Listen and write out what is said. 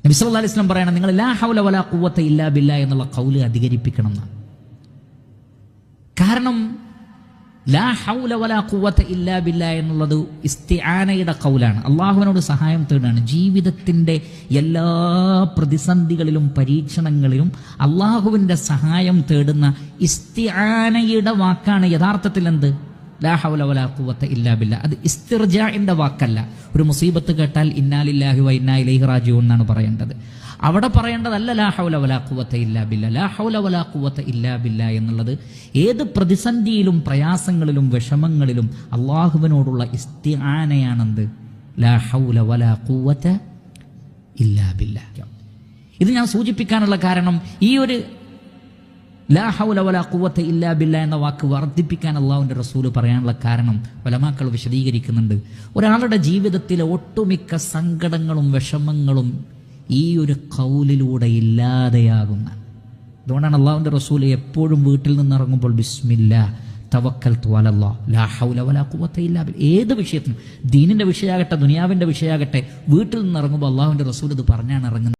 നബി സല്ലല്ലാഹു അലൈഹി വസല്ലം പറയണം, നിങ്ങൾ ലാ ഹൗല വലാ ഖുവത ഇല്ലാ ബില്ലാ എന്നുള്ള ഖൗല് അധികരിപ്പിക്കണം എന്നാണ്. കാരണം ലാ ഹൗല വലാ ഖുവത ഇല്ലാ ബില്ലാ എന്നുള്ളത് ഇസ്തിആനയുടെ ഖൗലാണ്. അള്ളാഹുവിനോട് സഹായം തേടാണ്. ജീവിതത്തിൻ്റെ എല്ലാ പ്രതിസന്ധികളിലും പരീക്ഷണങ്ങളിലും അള്ളാഹുവിൻ്റെ സഹായം തേടുന്ന ഇസ്തിആനയുടെ വാക്കാണ് യഥാർത്ഥത്തിൽ എന്ത്? ലാ ഹൗല വലാ ഖുവത ഇല്ലാ ബില്ലാ. അത് ഇസ്തിർജാഇന്റെ വാക്കല്ല. ഒരു മുസീബത്ത് കേട്ടാൽ ഇന്നാ ലില്ലാഹി വ ഇന്നാ ഇലൈഹി റാജിഊൻ എന്നാണ് പറയേണ്ടത്. അവിടെ പറയേണ്ടതല്ല ലാ ഹൗല വലാ ഖുവത ഇല്ലാ ബില്ലാ. ലാ ഹൗല വലാ ഖുവത ഇല്ലാ ബില്ലാ എന്നുള്ളത് ഏത് പ്രതിസന്ധിയിലും പ്രയാസങ്ങളിലും വിഷമങ്ങളിലും അള്ളാഹുവിനോടുള്ള ഇസ്തിആനയാണെന്ത്? ലാ ഹൗല വലാ ഖുവത ഇല്ലാ ബില്ലാ. ഇത് ഞാൻ സൂചിപ്പിക്കാനുള്ള കാരണം, ഈ ഒരു ലാ ഹൗല വലാ ഖുവത ഇല്ലാ ബില്ലാ എന്ന വാക്ക് വർദ്ധിപ്പിക്കാൻ അള്ളാഹുവിൻ്റെ റസൂല് പറയാനുള്ള കാരണം ഉലമാക്കൾ വിശദീകരിക്കുന്നുണ്ട്. ഒരാളുടെ ജീവിതത്തിലെ ഒട്ടുമിക്ക സങ്കടങ്ങളും വിഷമങ്ങളും ഈ ഒരു ഖൗലിലൂടെ ഇല്ലാതെയാകുന്ന. അതുകൊണ്ടാണ് അള്ളാഹുവിൻ്റെ റസൂല് എപ്പോഴും വീട്ടിൽ നിന്ന് ഇറങ്ങുമ്പോൾ ബിസ്മില്ലാ തവക്കൽതു അലല്ലാഹ് ലാ ഹൗല വലാ ഖുവത ഇല്ലാ ബില്ലാ. ഏത് വിഷയത്തിനും, ദീനിൻ്റെ വിഷയമാകട്ടെ ദുനിയാവിൻ്റെ വിഷയമാകട്ടെ, വീട്ടിൽ നിന്ന് ഇറങ്ങുമ്പോൾ അള്ളാഹുവിൻ്റെ റസൂൽ ഇത് പറഞ്ഞാണ് ഇറങ്ങുന്നത്.